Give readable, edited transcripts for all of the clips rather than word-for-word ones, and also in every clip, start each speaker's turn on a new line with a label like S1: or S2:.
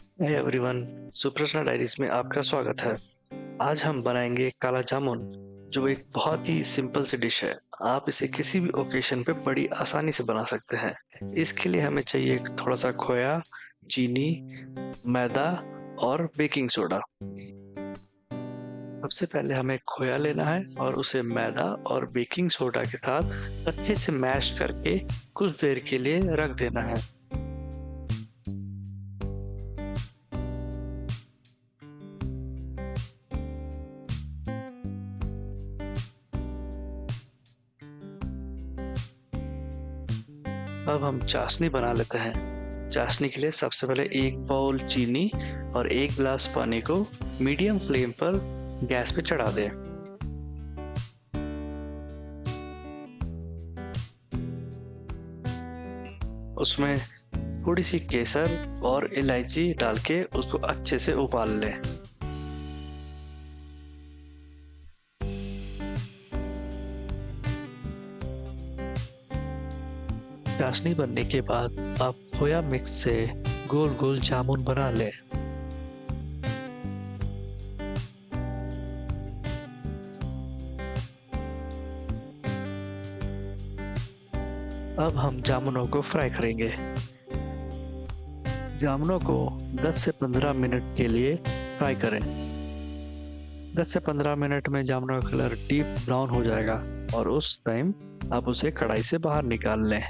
S1: Hey everyone, सुप्रश्न diaries में आपका स्वागत है। आज हम बनाएंगे काला जामुन, जो एक बहुत ही सिंपल सी डिश है। आप इसे किसी भी ओकेशन पे बड़ी आसानी से बना सकते हैं। इसके लिए हमें चाहिए थोड़ा सा खोया, चीनी, मैदा और बेकिंग सोडा। सबसे पहले हमें खोया लेना है और उसे मैदा और बेकिंग सोडा के साथ अच्छे से मैश करके कुछ देर के लिए रख देना है। अब हम चाशनी बना लेते हैं। चाशनी के लिए सबसे पहले एक बाउल चीनी और एक गिलास पानी को मीडियम फ्लेम पर गैस पे चढ़ा दें। उसमें थोड़ी सी केसर और इलायची डाल के उसको अच्छे से उबाल लें। चाशनी बनने के बाद आप खोया मिक्स से गोल गोल जामुन बना लें। अब हम जामुनों को फ्राई करेंगे। जामुनों को 10 से 15 मिनट के लिए फ्राई करें। 10 से 15 मिनट में जामुनों का कलर डीप ब्राउन हो जाएगा और उस टाइम आप उसे कढ़ाई से बाहर निकाल लें।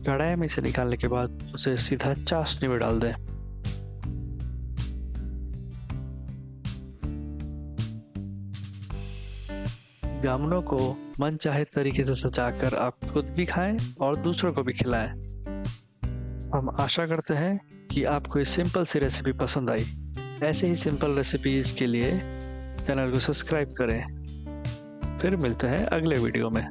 S1: कढ़ाई में से निकालने के बाद उसे सीधा चाशनी में डाल दें। जामुनों को मनचाहे तरीके से सजाकर आप खुद भी खाएं और दूसरों को भी खिलाएं। हम आशा करते हैं कि आपको ये सिंपल सी रेसिपी पसंद आई। ऐसे ही सिंपल रेसिपीज के लिए चैनल को सब्सक्राइब करें। फिर मिलते हैं अगले वीडियो में।